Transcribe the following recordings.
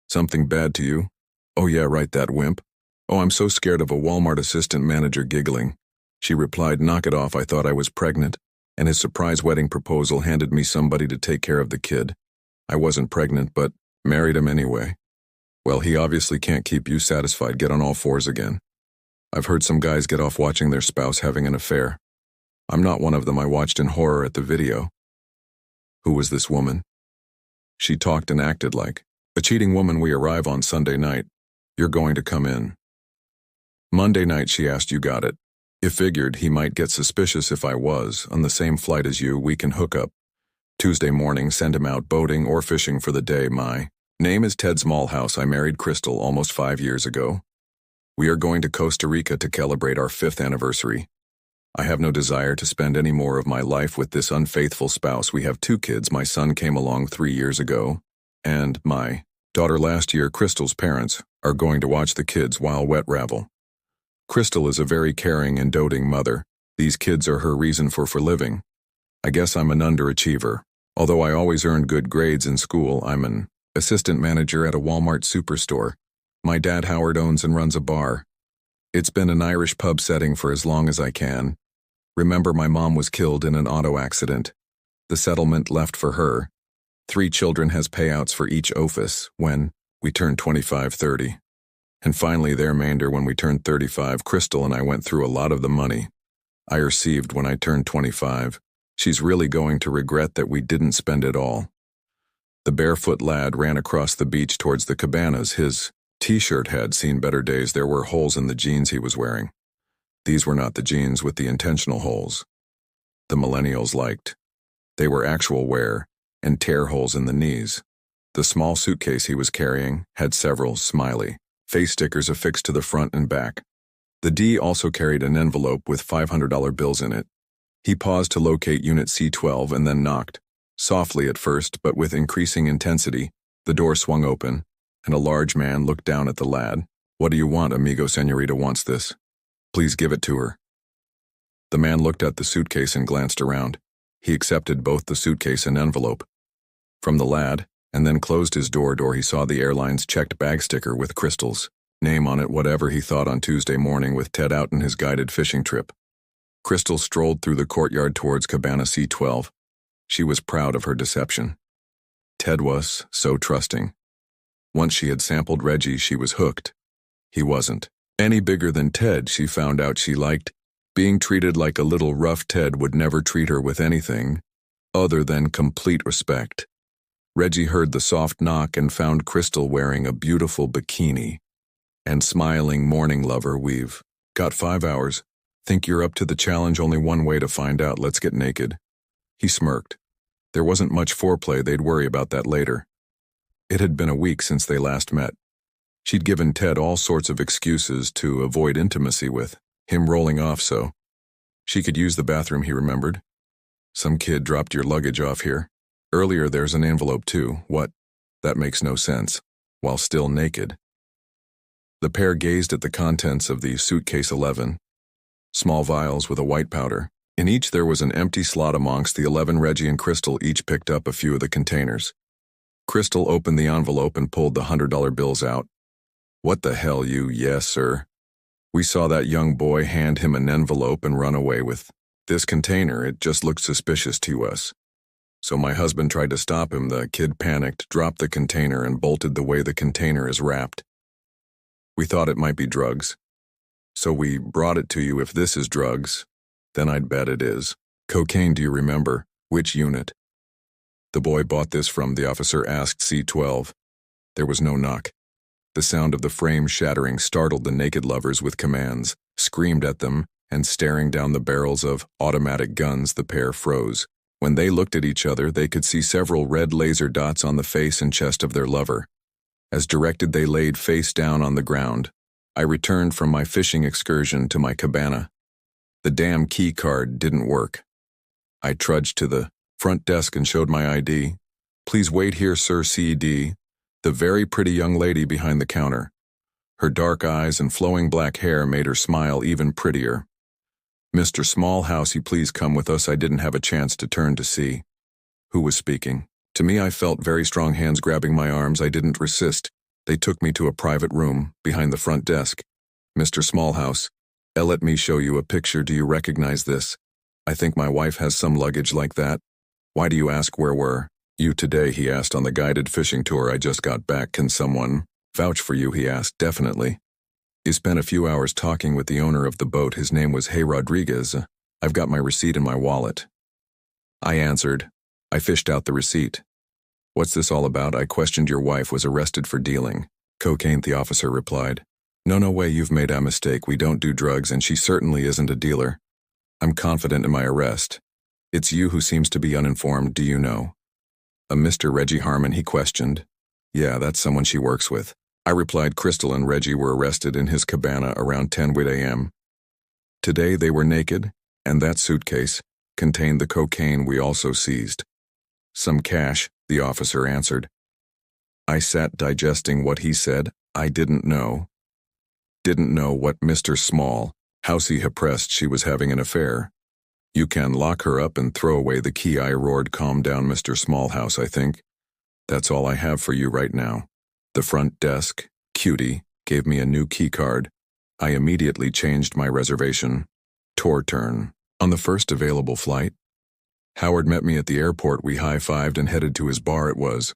Something bad to you? Oh yeah, right, that wimp. Oh, I'm so scared of a Walmart assistant manager giggling. She replied, knock it off, I thought I was pregnant, and his surprise wedding proposal handed me somebody to take care of the kid. I wasn't pregnant, but married him anyway. Well, he obviously can't keep you satisfied, get on all fours again. I've heard some guys get off watching their spouse having an affair. I'm not one of them. I watched in horror at the video. Who was this woman? She talked and acted like a cheating woman. We arrive on Sunday night. You're going to come in. Monday night she asked, you got it. You figured he might get suspicious if I was on the same flight as you, we can hook up. Tuesday morning, send him out boating or fishing for the day. My name is Ted Smallhouse. I married Crystal almost 5 years ago. We are going to Costa Rica to celebrate our 5th anniversary. I have no desire to spend any more of my life with this unfaithful spouse. We have 2 kids. My son came along 3 years ago, and my daughter last year. Crystal's parents are going to watch the kids while wet ravel. Crystal is a very caring and doting mother. These kids are her reason for living. I guess I'm an underachiever. Although I always earned good grades in school, I'm an assistant manager at a Walmart superstore. My dad Howard owns and runs a bar. It's been an Irish pub setting for as long as I can. Remember, my mom was killed in an auto accident. The settlement left for her. 3 children has payouts for each office when we turned 25, 30. And finally their remainder when we turned 35. Crystal and I went through a lot of the money I received when I turned 25. She's really going to regret that we didn't spend it all. The barefoot lad ran across the beach towards the cabanas. His t-shirt had seen better days. There were holes in the jeans he was wearing. These were not the jeans with the intentional holes the millennials liked. They were actual wear and tear holes in the knees. The small suitcase he was carrying had several smiley face stickers affixed to the front and back. The D also carried an envelope with $500 bills in it. He paused to locate Unit C12 and then knocked. Softly at first, but with increasing intensity, the door swung open, and a large man looked down at the lad. What do you want, amigo? Senorita wants this. Please give it to her. The man looked at the suitcase and glanced around. He accepted both the suitcase and envelope from the lad, and then closed his door. He saw the airline's checked bag sticker with Crystal's name on it, whatever he thought on Tuesday morning with Ted out in his guided fishing trip. Crystal strolled through the courtyard towards Cabana C12. She was proud of her deception. Ted was so trusting. Once she had sampled Reggie, she was hooked. He wasn't any bigger than Ted. She found out she liked being treated like a little rough. Ted would never treat her with anything other than complete respect. Reggie heard the soft knock and found Crystal wearing a beautiful bikini and smiling. Morning, lover, we've got 5 hours. Think you're up to the challenge? Only one way to find out. Let's get naked. He smirked. There wasn't much foreplay. They'd worry about that later. It had been a week since they last met. She'd given Ted all sorts of excuses to avoid intimacy with him, rolling off so she could use the bathroom, he remembered. Some kid dropped your luggage off here. Earlier there's an envelope too. What? That makes no sense. While still naked. The pair gazed at the contents of the suitcase. 11 small vials with a white powder. In each there was an empty slot. Amongst the 11, Reggie and Crystal each picked up a few of the containers. Crystal opened the envelope and pulled the $100 bills out. What the hell, you? Yes, sir. We saw that young boy hand him an envelope and run away with this container. It just looked suspicious to us. So my husband tried to stop him. The kid panicked, dropped the container, and bolted the way the container is wrapped. We thought it might be drugs. So we brought it to you. If this is drugs, then I'd bet it is. Cocaine. Do you remember which unit the boy bought this from? The officer asked. C12. There was no knock. The sound of the frame shattering startled the naked lovers with commands, screamed at them, and staring down the barrels of automatic guns. The pair froze. When they looked at each other, they could see several red laser dots on the face and chest of their lover. As directed, they laid face down on the ground. I returned from my fishing excursion to my cabana. The damn key card didn't work. I trudged to the front desk and showed my ID. Please wait here, sir. CD. The very pretty young lady behind the counter. Her dark eyes and flowing black hair made her smile even prettier. Mr. Smallhouse, you please come with us. I didn't have a chance to turn to see who was speaking. To me, I felt very strong hands grabbing my arms. I didn't resist They took me to a private room behind the front desk. Mr. Smallhouse, let me show you a picture. Do you recognize this? I think my wife has some luggage like that. Why do you ask? Where were you today? He asked. On the guided fishing tour. I just got back. Can someone vouch for you? He asked. Definitely. He spent a few hours talking with the owner of the boat. His name was Hey Rodriguez. I've got my receipt in my wallet. I answered. I fished out the receipt. What's this all about? I questioned. Your wife was arrested for dealing cocaine, the officer replied. No way, you've made a mistake. We don't do drugs, and she certainly isn't a dealer. I'm confident in my arrest. It's you who seems to be uninformed. Do you know a Mr. Reggie Harmon? He questioned. Yeah, that's someone she works with. I replied. Crystal and Reggie were arrested in his cabana around 10 a.m. Today they were naked, and that suitcase contained the cocaine we also seized. Some cash, the officer answered. I sat digesting what he said. I didn't know what Mr. Small Housey had pressed. She was having an affair. You can lock her up and throw away the key. I roared. Calm down, Mr. Smallhouse. I think that's all I have for you right now. The front desk, cutie, gave me a new key card. I immediately changed my reservation. Tour turn. On the first available flight, Howard met me at the airport. We high-fived and headed to his bar. It was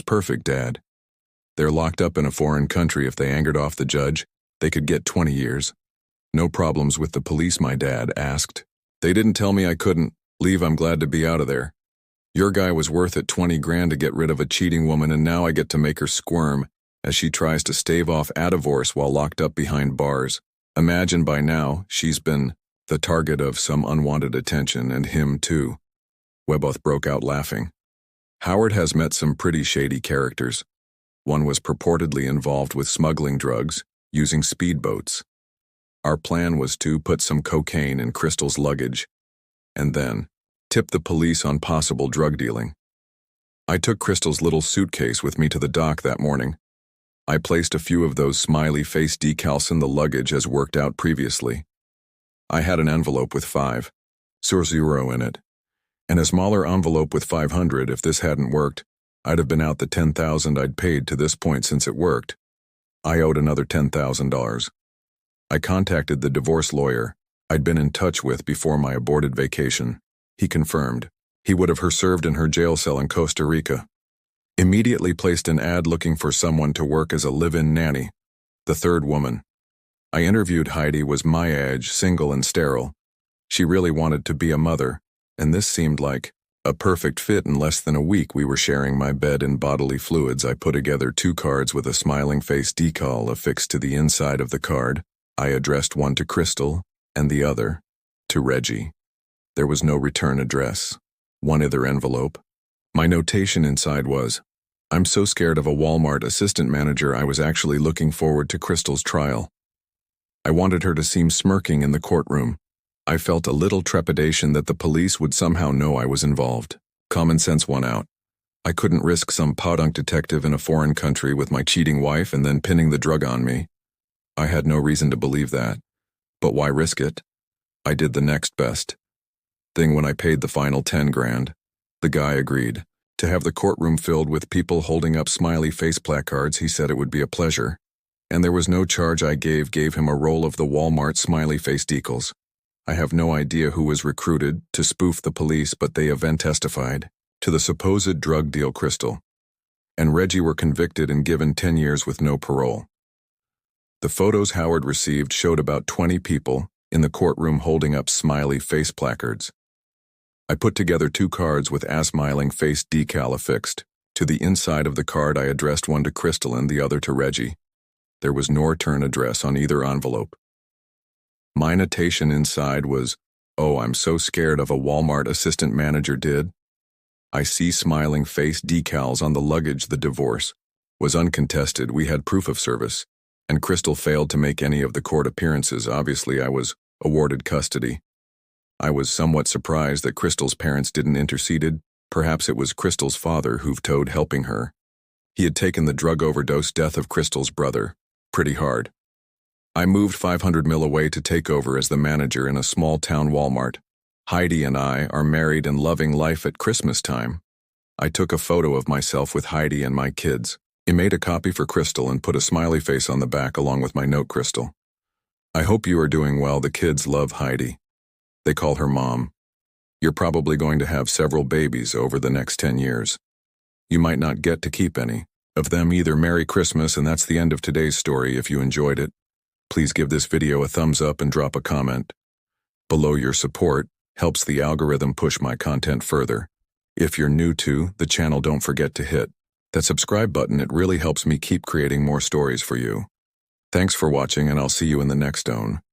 perfect, Dad. They're locked up in a foreign country. If they angered off the judge, they could get 20 years. No problems with the police, my dad asked. They didn't tell me I couldn't leave. I'm glad to be out of there. Your guy was worth it, 20 grand to get rid of a cheating woman, and now I get to make her squirm as she tries to stave off a divorce while locked up behind bars. Imagine by now she's been the target of some unwanted attention, and him too. We both broke out laughing. Howard has met some pretty shady characters. One was purportedly involved with smuggling drugs, using speedboats. Our plan was to put some cocaine in Crystal's luggage, and then tip the police on possible drug dealing. I took Crystal's little suitcase with me to the dock that morning. I placed a few of those smiley face decals in the luggage as worked out previously. I had an envelope with 500 in it, and a smaller envelope with 500. If this hadn't worked, I'd have been out the $10,000 I'd paid to this point. Since it worked, I owed another $10,000. I contacted the divorce lawyer I'd been in touch with before my aborted vacation. He confirmed he would have her served in her jail cell in Costa Rica. Immediately placed an ad looking for someone to work as a live-in nanny. The third woman I interviewed, Heidi, was my age, single and sterile. She really wanted to be a mother, and this seemed like a perfect fit. In less than a week, we were sharing my bed and bodily fluids. I put together 2 cards with a smiling face decal affixed to the inside of the card. I addressed one to Crystal and the other to Reggie. There was no return address. One other envelope. My notation inside was, I'm so scared of a Walmart assistant manager. I was actually looking forward to Crystal's trial. I wanted her to seem smirking in the courtroom. I felt a little trepidation that the police would somehow know I was involved. Common sense won out. I couldn't risk some podunk detective in a foreign country with my cheating wife and then pinning the drug on me. I had no reason to believe that. But why risk it? I did the next best thing when I paid the final 10 grand. The guy agreed to have the courtroom filled with people holding up smiley face placards. He said it would be a pleasure. And there was no charge. I gave him a roll of the Walmart smiley face decals. I have no idea who was recruited to spoof the police, but they event testified to the supposed drug deal. Crystal and Reggie were convicted and given 10 years with no parole. The photos Howard received showed about 20 people in the courtroom holding up smiley face placards. I put together 2 cards with a smiling face decal affixed. To the inside of the card, I addressed one to Crystal and the other to Reggie. There was no return address on either envelope. My notation inside was, oh, I'm so scared of a Walmart assistant manager. Did I see smiling face decals on the luggage? The divorce was uncontested. We had proof of service, and Crystal failed to make any of the court appearances. Obviously, I was awarded custody. I was somewhat surprised that Crystal's parents didn't intercede. Perhaps it was Crystal's father who vetoed helping her. He had taken the drug overdose death of Crystal's brother pretty hard. I moved 500 mil away to take over as the manager in a small town Walmart. Heidi and I are married and loving life at Christmas time. I took a photo of myself with Heidi and my kids. He made a copy for Crystal and put a smiley face on the back along with my note, Crystal. I hope you are doing well. The kids love Heidi. They call her Mom. You're probably going to have several babies over the next 10 years. You might not get to keep any of them either. Merry Christmas, and that's the end of today's story. If you enjoyed it, please give this video a thumbs up and drop a comment below. Your support helps the algorithm push my content further. If you're new to the channel, don't forget to hit that subscribe button. It really helps me keep creating more stories for you. Thanks for watching, and I'll see you in the next one.